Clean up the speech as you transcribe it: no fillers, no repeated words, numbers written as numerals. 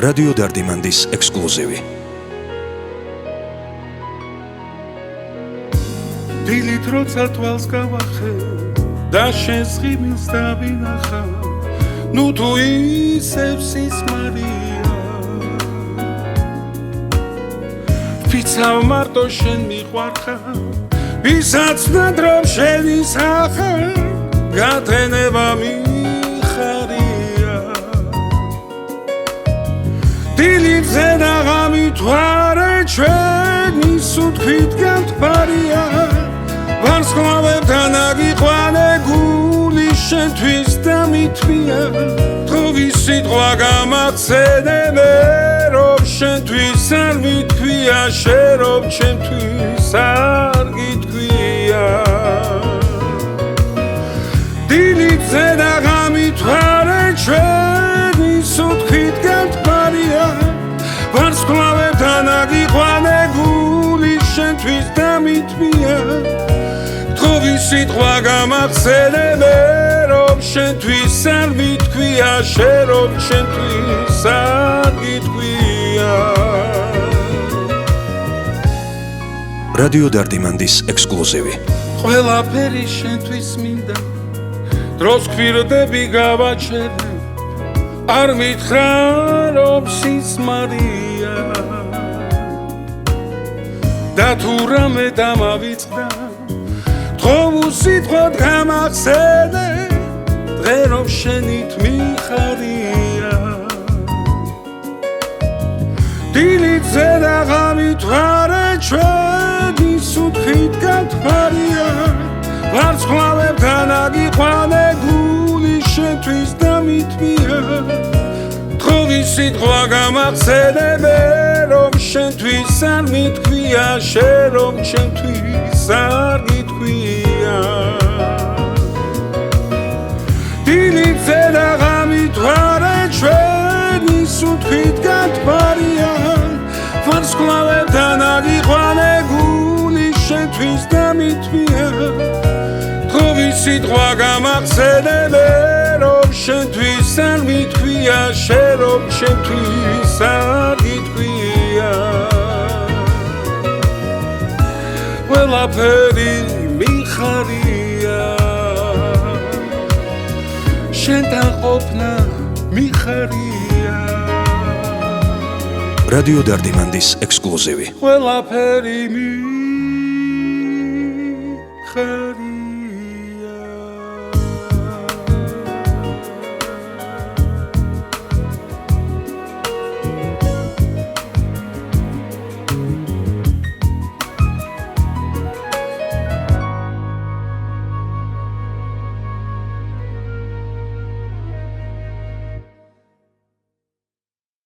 რადიო დარდიმანდის ექსკლუზივი. დილით როცა თვალს გავახე და შენს ღიმილს დავინახა, ნუ თუ ისევ სისმარია, ვფიცავ მარტო შენ მიყვარხარ, ვისაც ნადრობ შენი სახე, გათენება მიხარია. დილით ზედა გამითვარე ჩვენი სუთქვით გამთბარია, ვარსკვლავებთან აგიყვანე გული შენთვის დამითმია, თოვის სიტყვა გამახსენე მე, რომ შენთვის არ მითქვია, შენ რომ ჩემთვის არ გითქვია. დილით ზედა გამითვარე ჩვენი სუთქვით გამთბარია, ვარსკვლავებთან აგიყვანე გული შენთვის დამითმია, თოვის სიტყვა გამახსენე მე, რომ შენთვის არ მითქვია, შენ რომ ჩემთვის არ გითქვია. რადიო დარდიმანდის ექსკლუზივი. ყველაფერი შენთვის მინდა, დროს გვირდები გავაჩერე, არ მითხრა რომ სისმარია, და თუ რამე დამავიწყდა, თხოვ სიტყვად გამახსენე, დღე რომ შენით მიხარია. დილით ზედა გამითვარე ჩვენი სუთქვით გამთბარია, ვარსკვლავებთან აგიყვანე გული შენთვის დამითმია, თხოვის სიტყვა გამახსენე მე, რომ შენთვის არ მითქვია, შენ რომ ჩემთვის არ გითქვია. დილით ზედა გამითვარე ჩვენი სუთქვით გამთბარია, ვარსკვლავებთან აგიყვანე გული შენთვის დამითმია, თხოვის სიტყვა გამახსენე მე, რომ შენთვის არ მითქვია, შენ რომ ჩემთვის არ გითქვია. ყველაფერი მიხარია, შენთან ყოფნა მიხარია. რადიო დარდიმანდის ექსკლუზივი. ყველაფერი მიხარია.